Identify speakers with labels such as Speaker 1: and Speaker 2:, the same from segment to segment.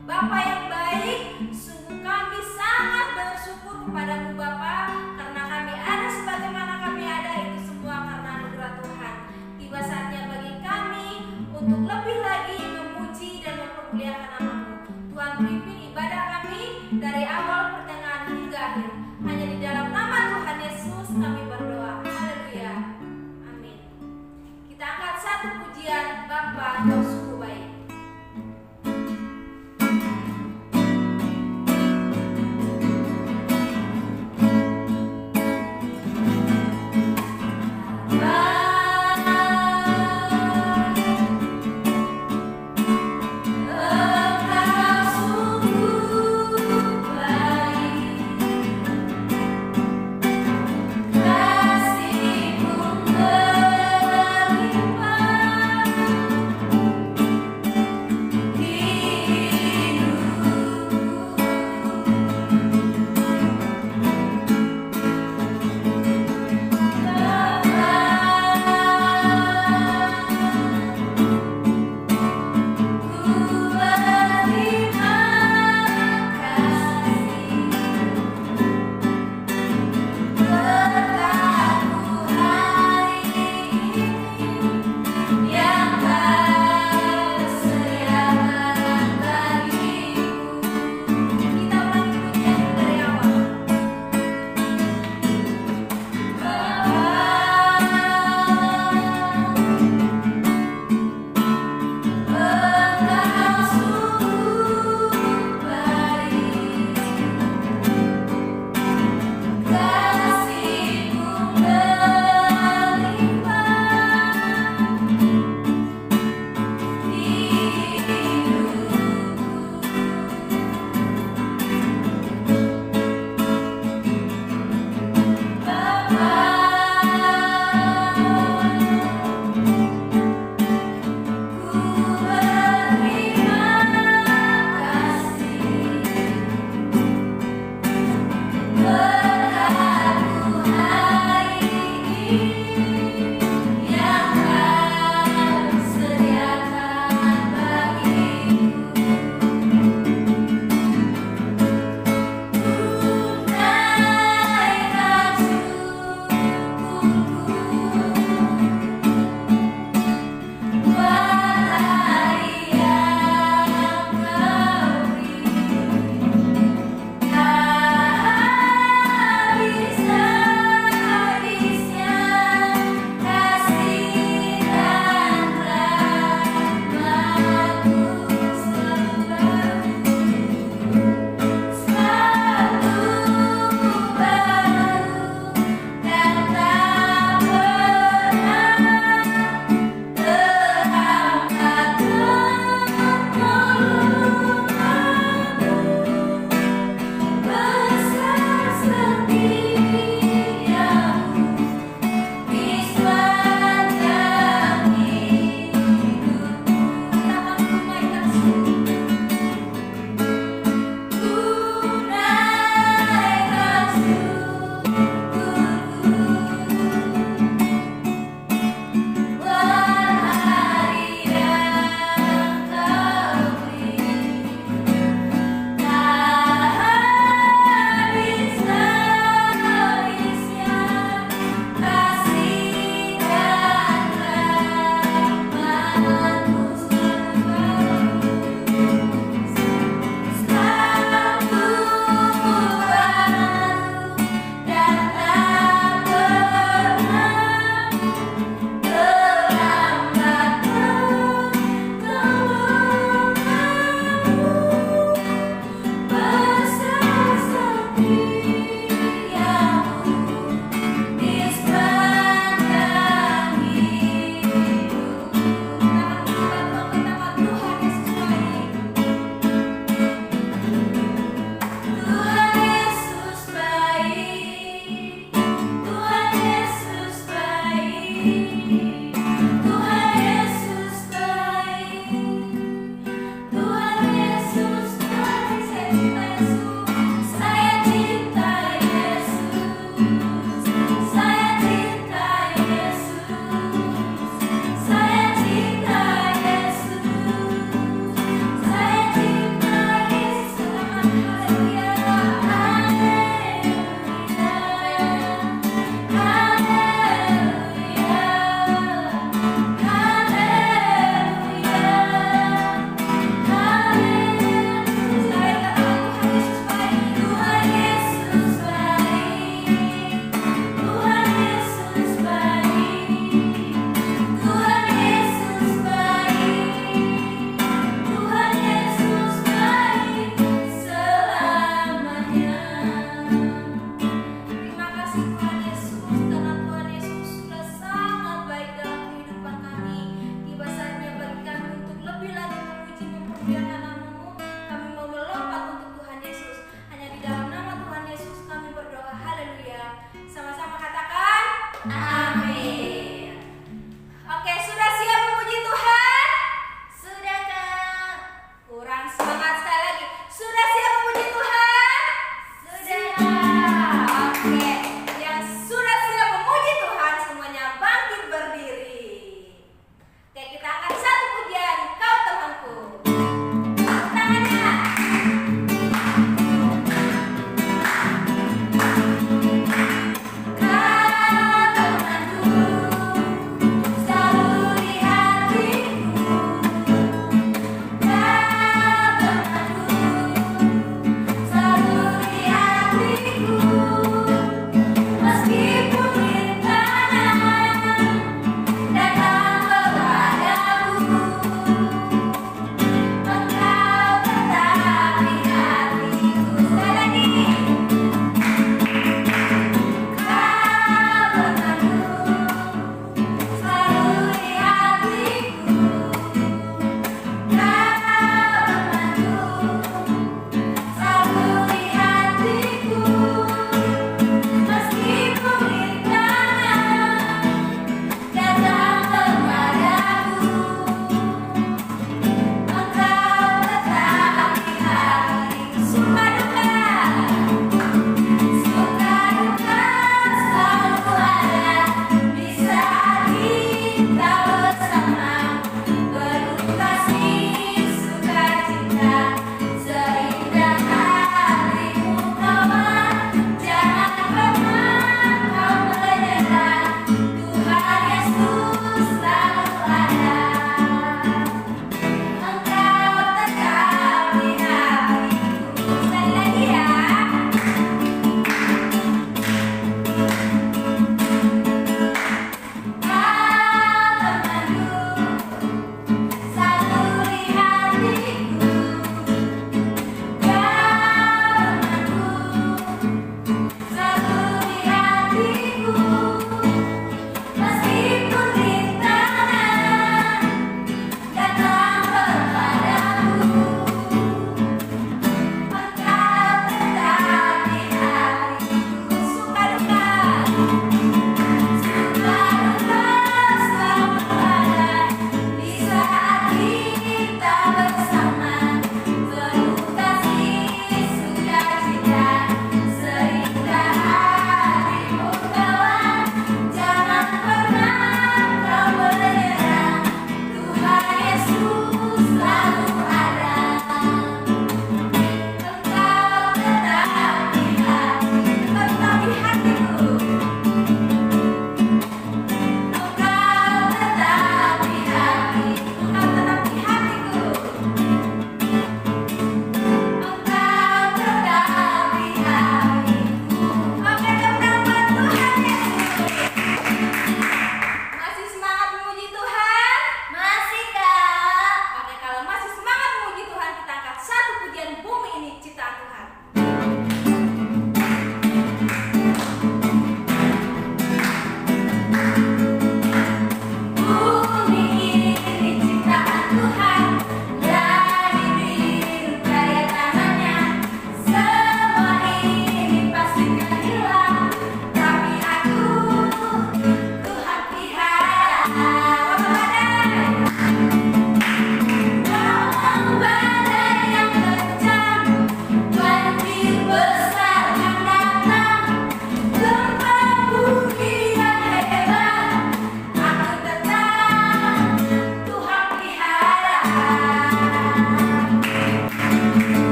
Speaker 1: Bapa yang baik, sungguh kami sangat bersyukur kepadamu Bapa, karena kami ada sebagaimana kami ada itu semua karena anugerah Tuhan. Tiba saatnya bagi kami untuk lebih lagi memuji dan mempermuliakan nama-Mu. Tuhan, pimpin ibadah kami dari awal pertengahan hingga akhir. Hanya di dalam nama Tuhan Yesus kami berdoa. Haleluya. Amin. Kita angkat satu pujian, Bapa Kau sungguh baik.
Speaker 2: Kasih pun berlimpah.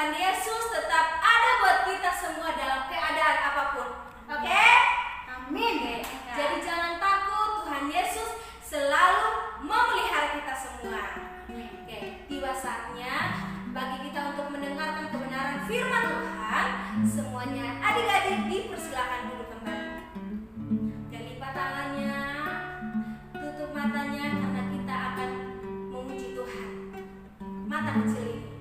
Speaker 1: Tuhan Yesus tetap ada buat kita semua dalam keadaan apapun. Oke?
Speaker 2: Amin.
Speaker 1: Jadi jangan takut, Tuhan Yesus selalu memelihara kita semua. Oke, tiba saatnya bagi kita untuk mendengarkan kebenaran firman Tuhan. Semuanya adik-adik dipersilakan duduk kembali. Dan lipat tangannya, tutup matanya karena kita akan memuji Tuhan. Mata kecil ini.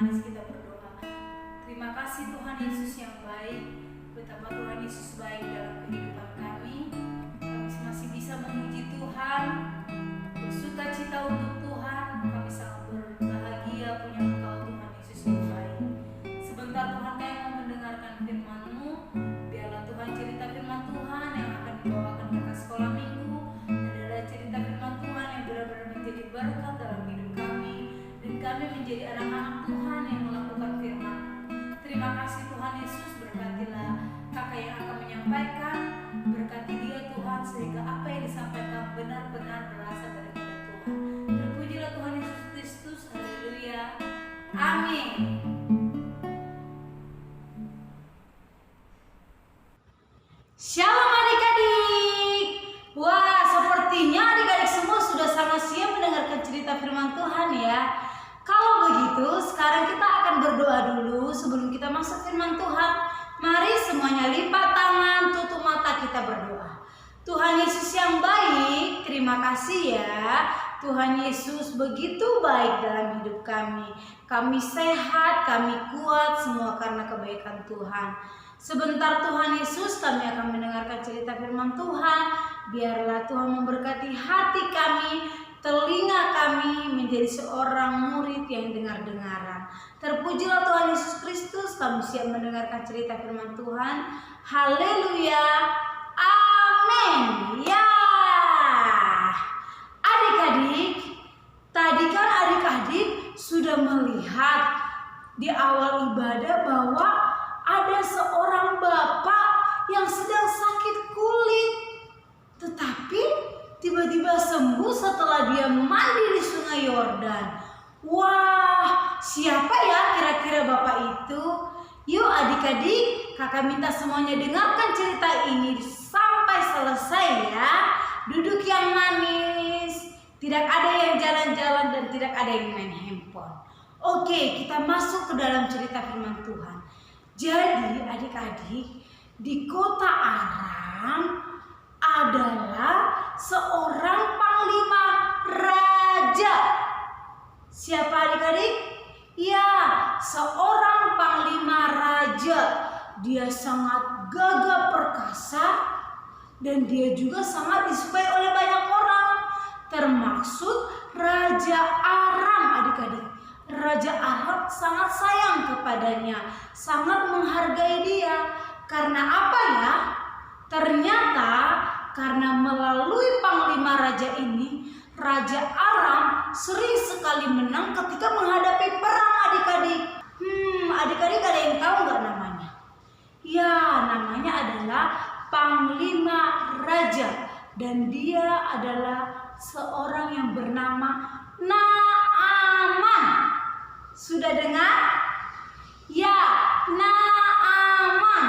Speaker 2: manis kita berdoa. Terima kasih Tuhan Yesus yang baik. Betapa Tuhan Yesus baik dalam kehidupan kami. Kami masih bisa memuji Tuhan, bersuka cita untuk Tuhan. Kami sangat berbahagia punya Engkau Tuhan Yesus yang baik. Sebentar Tuhan kami mau mendengarkan firman-Mu. Biarlah Tuhan cerita firman Tuhan yang akan dibawakan ke sekolah minggu adalah cerita firman Tuhan yang benar-benar menjadi berkat dalam hidup kami. Dan kami menjadi anak-anak Tuhan yang melakukan firman. Terima kasih Tuhan Yesus, berkatilah kakak yang akan menyampaikan. Berkati dia Tuhan sehingga apa yang disampaikan benar-benar berasal daripada Tuhan. Terpujilah Tuhan Yesus Kristus, haleluya, amin. Shalom adik-adik. Wah, sepertinya adik-adik semua sudah sama siap mendengarkan cerita firman Tuhan ya. Kalau begitu, sekarang kita akan berdoa dulu sebelum kita masuk firman Tuhan. Mari semuanya lipat tangan, tutup mata, kita berdoa. Tuhan Yesus yang baik, terima kasih ya. Tuhan Yesus begitu baik dalam hidup kami. Kami sehat, kami kuat, semua karena kebaikan Tuhan. Sebentar Tuhan Yesus, kami akan mendengarkan cerita firman Tuhan. Biarlah Tuhan memberkati hati kami, telinga kami
Speaker 3: menjadi seorang murid yang dengar-dengaran. Terpujilah Tuhan Yesus Kristus. Kami siap mendengarkan cerita firman Tuhan. Haleluya. Amin. Ya. Adik-adik, tadi kan adik-adik sudah melihat di awal ibadah bahwa ada seorang bapak yang sedang sakit kulit, tetapi tiba-tiba sembuh setelah dia mandi di Sungai Yordan. Wah, siapa ya kira-kira bapak itu? Yuk adik-adik, kakak minta semuanya dengarkan cerita ini sampai selesai ya. Duduk yang manis, tidak ada yang jalan-jalan dan tidak ada yang main handphone. Oke, kita masuk ke dalam cerita firman Tuhan. Jadi adik-adik, di kota Aram adalah seorang panglima raja. Siapa adik-adik? Ya, seorang panglima raja. Dia sangat gagah perkasa dan dia juga sangat disukai oleh banyak orang, termasuk Raja Aram adik-adik. Raja Aram sangat sayang kepadanya, sangat menghargai dia. Karena apa ya? Ternyata karena melalui panglima raja ini, Raja Aram sering sekali menang ketika menghadapi perang adik-adik. Adik-adik ada yang tahu nggak namanya? Ya, namanya adalah panglima raja. Dan dia adalah seorang yang bernama Naaman. Sudah dengar? Ya, Naaman.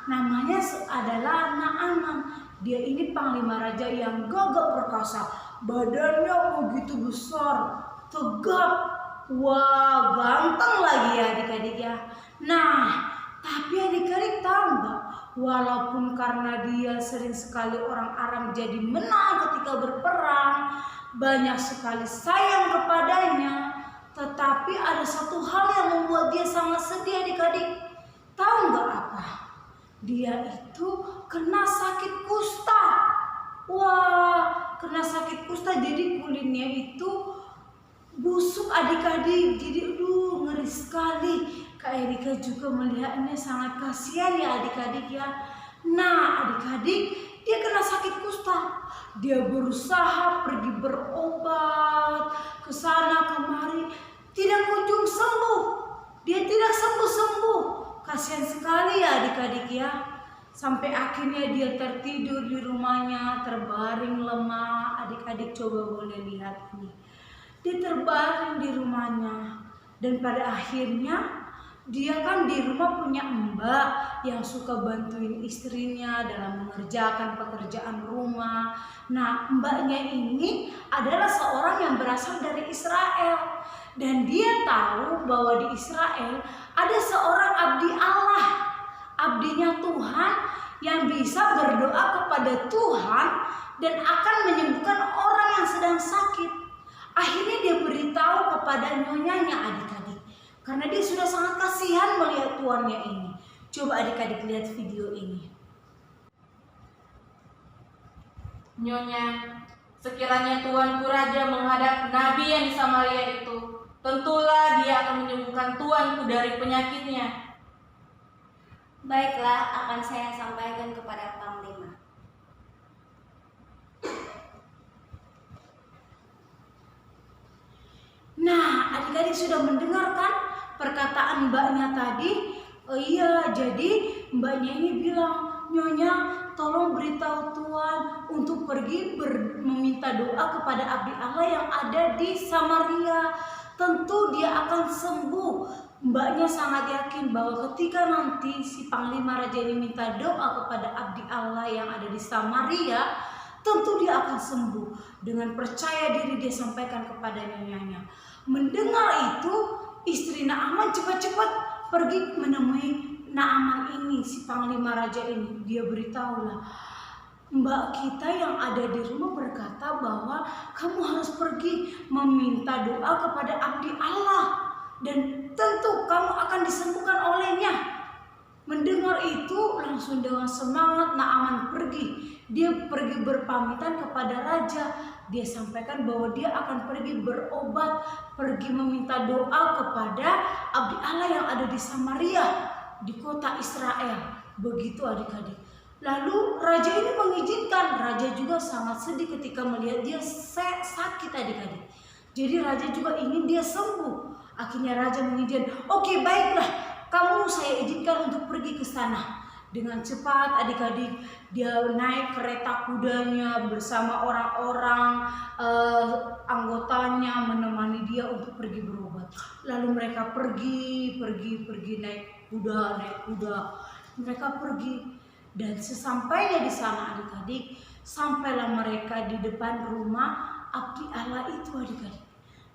Speaker 3: Namanya adalah Naaman. Dia ini panglima raja yang gagah perkasa. Badannya begitu besar, tegap. Wah, ganteng lagi ya adik-adik ya. Nah, tapi adik-adik tahu nggak? Walaupun karena dia sering sekali orang Aram jadi menang ketika berperang, banyak sekali sayang kepadanya, tetapi ada satu hal yang membuat dia sangat sedih adik-adik. Tahu nggak apa? Dia itu kena sakit kusta. Wah, kena sakit kusta jadi kulitnya itu busuk adik-adik. Jadi ngeri sekali. Kak Erika juga melihatnya sangat kasihan ya adik-adik ya. Nah adik-adik, dia kena sakit kusta. Dia berusaha pergi berobat ke sana kemari, tidak kunjung sembuh. Dia tidak sembuh-sembuh. Kasihan sekali ya adik-adik ya. Sampai akhirnya dia tertidur di rumahnya, terbaring lemah. Adik-adik coba boleh lihat ini. Dia terbaring di rumahnya. Dan pada akhirnya dia kan di rumah punya mbak yang suka bantuin istrinya dalam mengerjakan pekerjaan rumah. Nah, mbaknya ini adalah seorang yang berasal dari Israel. Dan dia tahu bahwa di Israel ada seorang abdi Allah, abdinya Tuhan yang bisa berdoa kepada Tuhan dan akan menyembuhkan orang yang sedang sakit. Akhirnya dia beritahu kepada nyonyanya adik-adik, karena dia sudah sangat kasihan melihat tuannya ini. Coba adik-adik lihat video ini.
Speaker 4: Nyonya, sekiranya tuanku raja menghadap nabi yang di Samaria itu, tentulah dia akan menyembuhkan tuanku dari penyakitnya.
Speaker 1: Baiklah, akan saya sampaikan kepada panglima.
Speaker 3: Nah, adik-adik sudah mendengarkan perkataan mbaknya tadi. Oh iya, jadi mbaknya ini bilang, Nyonya tolong beritahu Tuhan untuk pergi meminta doa kepada abdi Allah yang ada di Samaria. Tentu dia akan sembuh. Mbaknya sangat yakin bahwa ketika nanti si panglima raja ini minta doa kepada abdi Allah yang ada di Samaria, tentu dia akan sembuh. Dengan percaya diri dia sampaikan kepada nyonyanya. Mendengar itu, istri Naaman cepat-cepat pergi menemui Naaman ini, si panglima raja ini. Dia beritahulah, mbak kita yang ada di rumah berkata bahwa kamu harus pergi meminta doa kepada abdi Allah dan tentu kamu akan disembuhkan olehnya. Mendengar itu langsung dengan semangat Naaman pergi. Dia pergi berpamitan kepada raja. Dia sampaikan bahwa dia akan pergi berobat, pergi meminta doa kepada abdi Allah yang ada di Samaria, di kota Israel. Begitu adik-adik. Lalu raja ini mengizinkan. Raja juga sangat sedih ketika melihat dia sakit adik-adik. Jadi raja juga ingin dia sembuh. Akhirnya raja mengizinkan. Oke, baiklah, kamu saya izinkan untuk pergi ke sana. Dengan cepat adik-adik dia naik kereta kudanya bersama orang-orang anggotanya menemani dia untuk pergi berobat. Lalu mereka pergi naik kuda. Mereka pergi dan sesampainya di sana adik-adik, sampailah mereka di depan rumah abdi Allah itu adik-adik.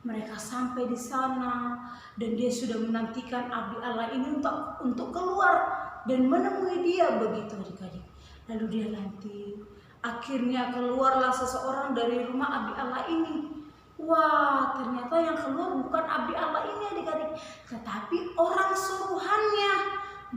Speaker 3: Mereka sampai di sana dan dia sudah menantikan abdi Allah ini untuk keluar dan menemui dia begitu adik-adik. Lalu dia nanti akhirnya keluarlah seseorang dari rumah abdi Allah ini. Wah, ternyata yang keluar bukan abdi Allah ini adik-adik, tetapi orang suruhannya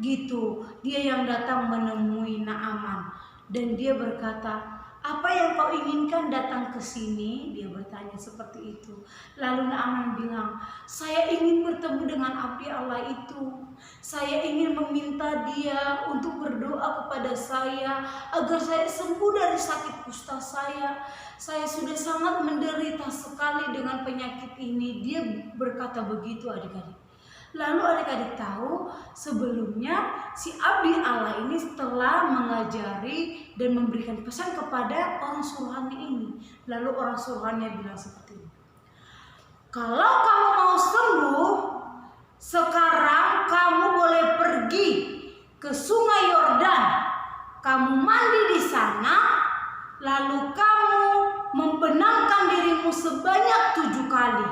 Speaker 3: gitu. Dia yang datang menemui Naaman dan dia berkata, "Apa yang kau inginkan datang ke sini?" Dia bertanya seperti itu. Lalu Naaman bilang, "Saya ingin bertemu dengan abdi Allah itu. Saya ingin meminta dia untuk berdoa kepada saya agar saya sembuh dari sakit kusta saya. Saya sudah sangat menderita sekali dengan penyakit ini." Dia berkata begitu adik-adik. Lalu adik-adik tahu sebelumnya si abdi Allah ini telah mengajari dan memberikan pesan kepada orang suruhannya ini. Lalu orang suruhannya bilang seperti ini, "Kalau kamu mau sembuh, sekarang kamu boleh pergi ke Sungai Yordan. Kamu mandi di sana, lalu kamu membenamkan dirimu sebanyak 7 kali.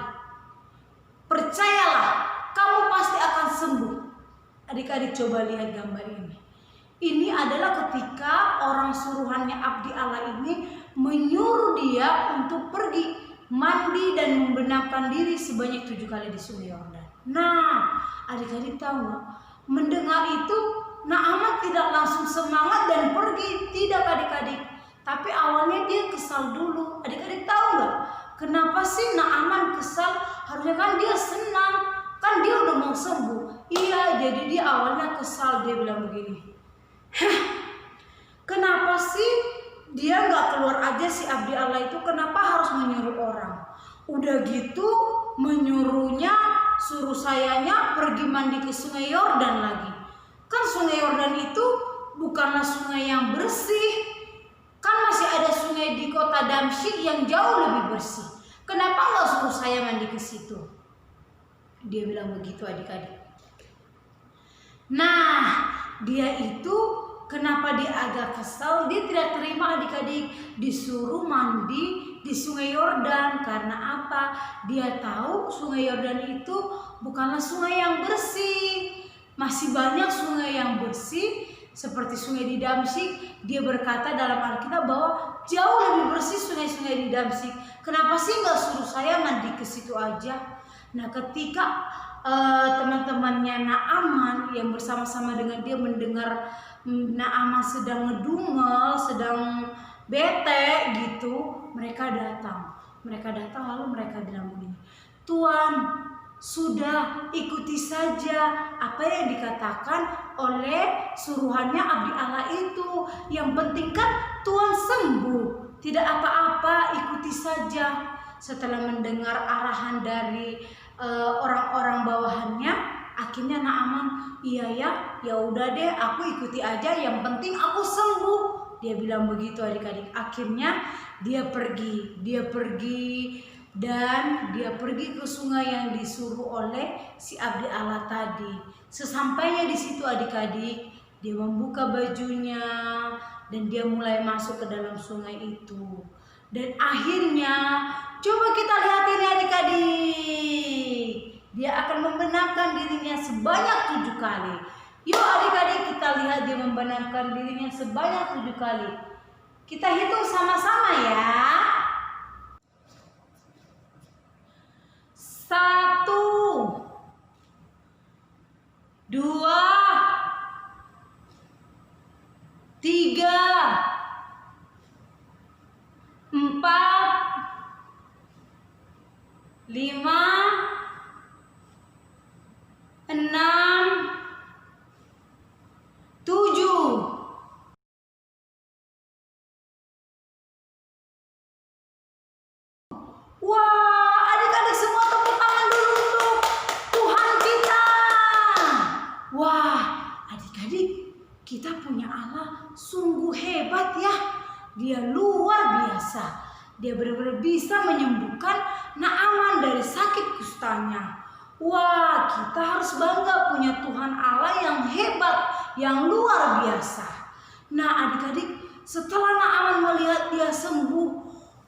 Speaker 3: Percayalah, kamu pasti akan sembuh." Adik-adik coba lihat gambar ini. Ini adalah ketika orang suruhannya abdi Allah ini menyuruh dia untuk pergi mandi dan membenamkan diri sebanyak 7 kali di Sungai Yordan. Nah, adik-adik tahu nggak? Mendengar itu Naaman tidak langsung semangat dan pergi. Tidak adik-adik. Tapi awalnya dia kesal dulu. Adik-adik tahu nggak? Kenapa sih Naaman kesal? Harusnya kan dia senang. Kan dia udah mau sembuh. Iya, jadi dia awalnya kesal. Dia bilang begini, "Kenapa sih dia nggak keluar aja si abdi Allah itu? Kenapa harus menyuruh orang? Udah gitu menyuruhnya, suruh sayanya pergi mandi ke Sungai Yordan lagi. Kan Sungai Yordan itu bukanlah sungai yang bersih. Kan masih ada sungai di kota Damsyik yang jauh lebih bersih. Kenapa nggak suruh saya mandi ke situ?" Dia bilang begitu adik-adik. Nah, dia itu kenapa dia agak kesal? Dia tidak terima adik-adik disuruh mandi di Sungai Yordan. Karena apa? Dia tahu Sungai Yordan itu bukanlah sungai yang bersih. Masih banyak sungai yang bersih seperti sungai di Damsyik. Dia berkata dalam Alkitab bahwa jauh lebih bersih sungai-sungai di Damsyik. Kenapa sih nggak suruh saya mandi ke situ aja? Nah, ketika teman-temannya Naaman yang bersama-sama dengan dia mendengar Naaman sedang ngedumel, sedang bete gitu, mereka datang lalu mereka bilang begini, "Tuan, sudah ikuti saja apa yang dikatakan oleh suruhannya abdi Allah itu. Yang penting kan Tuan sembuh, tidak apa-apa, ikuti saja." Setelah mendengar arahan dari orang-orang bawahannya, akhirnya Naaman, "Iya ya udah deh, aku ikuti aja, yang penting aku sembuh." Dia bilang begitu adik-adik. Akhirnya dia pergi dan dia pergi ke sungai yang disuruh oleh si abdi Allah tadi. Sesampainya di situ adik-adik, dia membuka bajunya dan dia mulai masuk ke dalam sungai itu. Dan akhirnya coba kita lihat ini adik-adik, dia akan membenamkan dirinya sebanyak 7 kali. Yuk adik-adik, kita lihat dia membenamkan dirinya sebanyak 7 kali. Kita hitung sama-sama ya. 1, 2, 3, 5, 6, 7. Wah, adik-adik semua tepuk tangan dulu untuk Tuhan kita. Wah, adik-adik, kita punya Allah sungguh hebat ya. Dia luar biasa. Dia benar-benar bisa menyembuhkan Naaman dari sakit kustanya. Wah, kita harus bangga punya Tuhan Allah yang hebat, yang luar biasa. Nah, adik-adik, setelah Naaman melihat dia sembuh,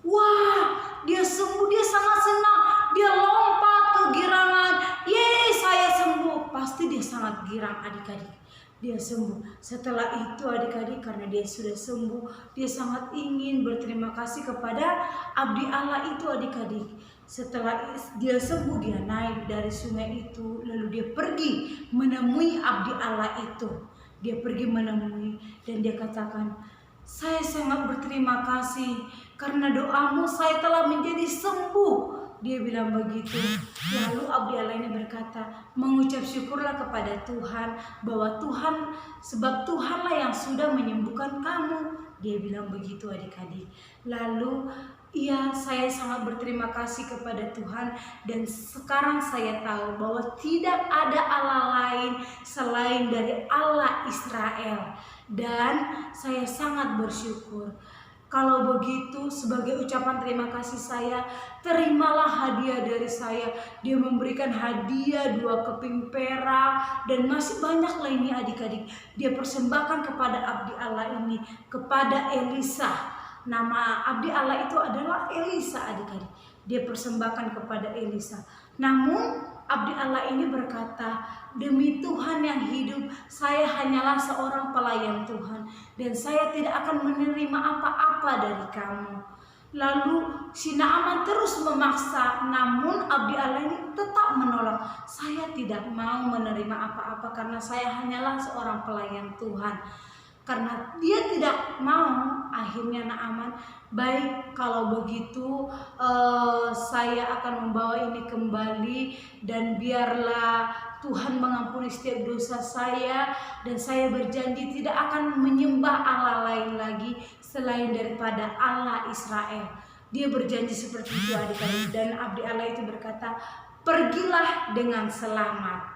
Speaker 3: wah, dia sembuh, dia sangat senang. Dia lompat kegirangan. Yeay, saya sembuh. Pasti dia sangat girang, adik-adik. Dia sembuh. Setelah itu adik-adik, karena dia sudah sembuh, dia sangat ingin berterima kasih kepada abdi Allah itu, adik-adik. Setelah dia sembuh, dia naik dari sungai itu, lalu dia pergi menemui abdi Allah itu. Dia pergi menemui dan dia katakan, saya sangat berterima kasih karena doamu saya telah menjadi sembuh. Dia bilang begitu. Lalu abdi Allah ini berkata, mengucap syukurlah kepada Tuhan bahwa Tuhan, sebab Tuhanlah yang sudah menyembuhkan kamu. Dia bilang begitu, adik-adik. Lalu saya sangat berterima kasih kepada Tuhan, dan sekarang saya tahu bahwa tidak ada Allah lain selain dari Allah Israel. Dan saya sangat bersyukur. Kalau begitu, sebagai ucapan terima kasih saya, terimalah hadiah dari saya. Dia memberikan hadiah 2 keping perak dan masih banyak lainnya, adik-adik. Dia persembahkan kepada abdi Allah ini, kepada Elisa. Nama abdi Allah itu adalah Elisa, adik-adik. Dia persembahkan kepada Elisa. Namun abdi Allah ini berkata, demi Tuhan yang hidup, saya hanyalah seorang pelayan Tuhan dan saya tidak akan menerima apa-apa dari kamu. Lalu si Naaman terus memaksa, namun abdi Allah ini tetap menolak. Saya tidak mau menerima apa-apa karena saya hanyalah seorang pelayan Tuhan. Karena dia tidak mau, akhirnya Naaman, baik kalau begitu saya akan membawa ini kembali dan biarlah Tuhan mengampuni setiap dosa saya, dan saya berjanji tidak akan menyembah Allah lain lagi selain daripada Allah Israel. Dia berjanji seperti itu, adik-adik. Dan abdi Allah itu berkata, pergilah dengan selamat.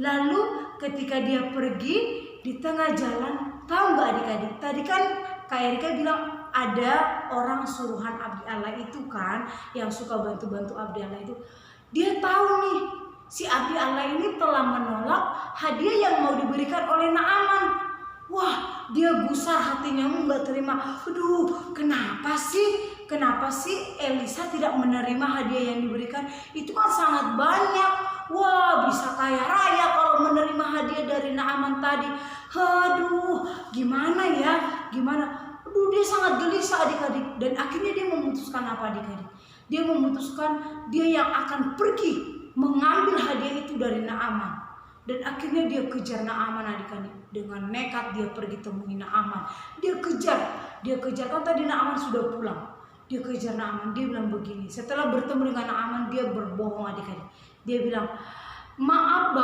Speaker 3: Lalu ketika dia pergi di tengah jalan, tahu nggak adik-adik? Tadi kan Kak Erika bilang ada orang suruhan abdi Allah itu kan, yang suka bantu-bantu abdi Allah itu. Dia tahu nih, si abdi Allah ini telah menolak hadiah yang mau diberikan oleh Naaman. Wah, dia gusar hatinya, nggak terima. Aduh, kenapa sih Elisa tidak menerima hadiah yang diberikan? Itu kan sangat banyak. Wah, bisa kaya raya kalau menerima hadiah dari Naaman tadi. Aduh, gimana ya? Aduh, dia sangat gelisah, adik-adik. Dan akhirnya dia memutuskan apa, adik-adik? Dia memutuskan dia yang akan pergi mengambil hadiah itu dari Naaman. Dan akhirnya dia kejar Naaman, adik-adik. Dengan nekat dia pergi temui Naaman. Dia kejar kan tadi Naaman sudah pulang. Dia kejar Naaman, dia bilang begini. Setelah bertemu dengan Naaman, dia berbohong, adik-adik. Dia bilang, maaf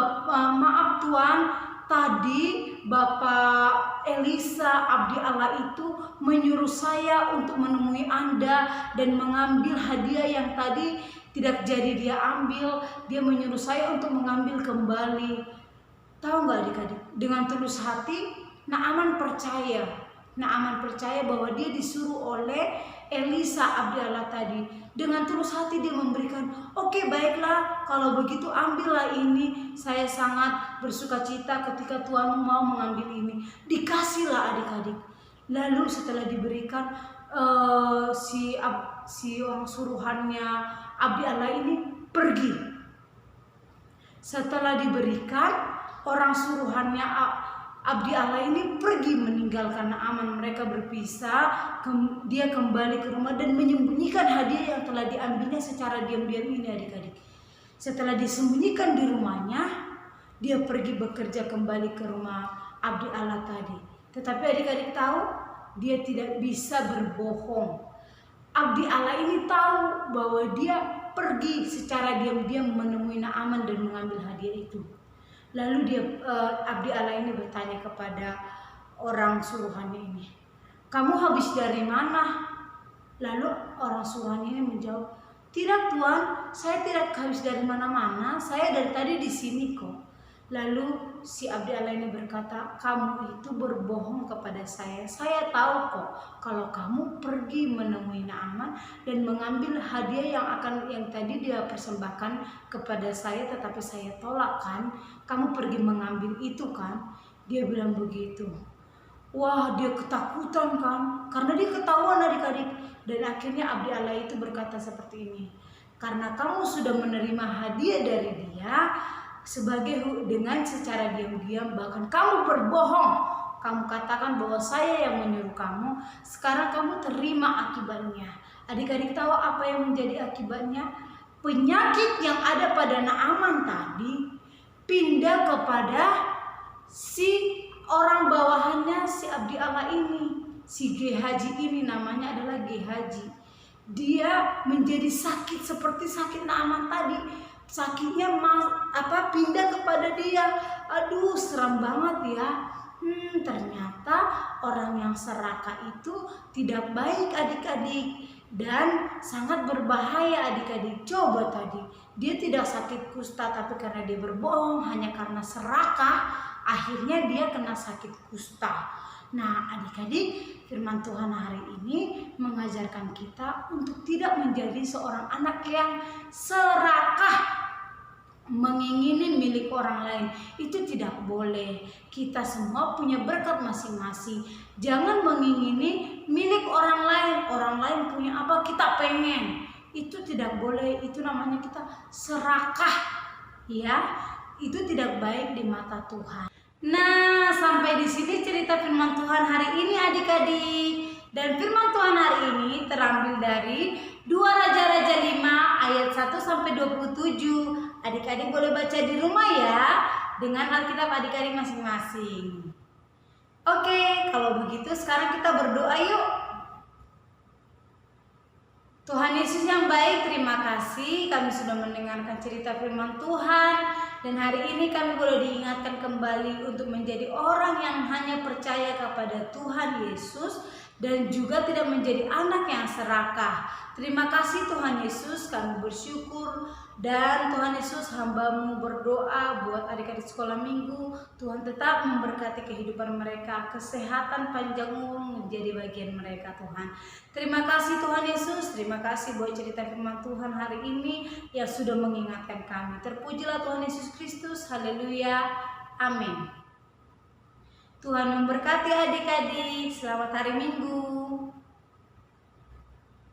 Speaker 3: Tuan, tadi Bapak Elisa abdi Allah itu menyuruh saya untuk menemui Anda dan mengambil hadiah yang tadi tidak jadi dia ambil. Dia menyuruh saya untuk mengambil kembali. Tahu nggak adik-adik? Dengan tulus hati Naaman percaya bahwa dia disuruh oleh Elisa abdi Allah tadi. Dengan tulus hati dia memberikan, oke, baiklah, kalau begitu ambillah ini. Saya sangat bersuka cita ketika Tuhan mau mengambil ini. Dikasihlah, adik-adik. Lalu setelah diberikan, si orang suruhannya abdi Allah ini pergi. Setelah diberikan, orang suruhannya abdi Allah ini pergi meninggalkan Naaman. Mereka berpisah. Dia kembali ke rumah dan menyembunyikan hadiah yang telah diambilnya secara diam-diam ini, adik-adik. Setelah disembunyikan di rumahnya, dia pergi bekerja kembali ke rumah abdi Allah tadi. Tetapi adik-adik tahu, dia tidak bisa berbohong. abdi Allah ini tahu bahwa dia pergi secara diam-diam menemui Naaman dan mengambil hadiah itu. Lalu abdi Allah ini bertanya kepada orang suruhannya ini, "Kamu habis dari mana?" Lalu orang suruhannya ini menjawab, "Tidak Tuan, saya tidak habis dari mana-mana, saya dari tadi di sini kok." Lalu si abdi Allah ini berkata, "Kamu itu berbohong kepada saya. Saya tahu kok kalau kamu pergi menemui Naaman dan mengambil hadiah yang tadi dia persembahkan kepada saya, tetapi saya tolak kan. Kamu pergi mengambil itu kan?" Dia bilang begitu. Wah, dia ketakutan kan, karena dia ketahuan adik-adik. Dan akhirnya abdi Allah itu berkata seperti ini, "Karena kamu sudah menerima hadiah dari dia dengan secara diam-diam, bahkan kamu berbohong, kamu katakan bahwa saya yang menyuruh kamu, sekarang kamu terima akibatnya." Adik-adik tahu apa yang menjadi akibatnya? Penyakit yang ada pada Naaman tadi pindah kepada si orang bawahannya, si abdi Allah ini, si Gehazi ini, namanya adalah Gehazi. Dia menjadi sakit seperti sakit Naaman tadi. Sakitnya pindah kepada dia. Aduh, seram banget ya. Ternyata orang yang serakah itu tidak baik adik-adik, dan sangat berbahaya adik-adik. Coba tadi dia tidak sakit kusta, tapi karena dia berbohong hanya karena serakah, akhirnya dia kena sakit kusta. Nah adik-adik, firman Tuhan hari ini mengajarkan kita untuk tidak menjadi seorang anak yang serakah, mengingini milik orang lain. Itu tidak boleh. Kita semua punya berkat masing-masing. Jangan mengingini milik orang lain. Orang lain punya apa, kita pengen. Itu tidak boleh. Itu namanya kita serakah, ya. Itu tidak baik di mata Tuhan. Nah, sampai di sini cerita firman Tuhan hari ini adik-adik. Dan firman Tuhan hari ini terambil dari 2 Raja-Raja 5 ayat 1 sampai 27. Adik-adik boleh baca di rumah ya, dengan Alkitab adik-adik masing-masing. Oke, kalau begitu sekarang kita berdoa yuk. Tuhan Yesus yang baik, terima kasih kami sudah mendengarkan cerita firman Tuhan. Dan hari ini kami boleh diingatkan kembali untuk menjadi orang yang hanya percaya kepada Tuhan Yesus dan juga tidak menjadi anak yang serakah. Terima kasih Tuhan Yesus, kami bersyukur. Dan Tuhan Yesus, hamba-Mu berdoa buat adik-adik sekolah minggu. Tuhan tetap memberkati kehidupan mereka, kesehatan panjang umur menjadi bagian mereka Tuhan. Terima kasih Tuhan Yesus, terima kasih buat cerita firman Tuhan hari ini yang sudah mengingatkan kami. Terpujilah Tuhan Yesus Kristus, haleluya, amin. Tuhan memberkati adik-adik, selamat hari Minggu.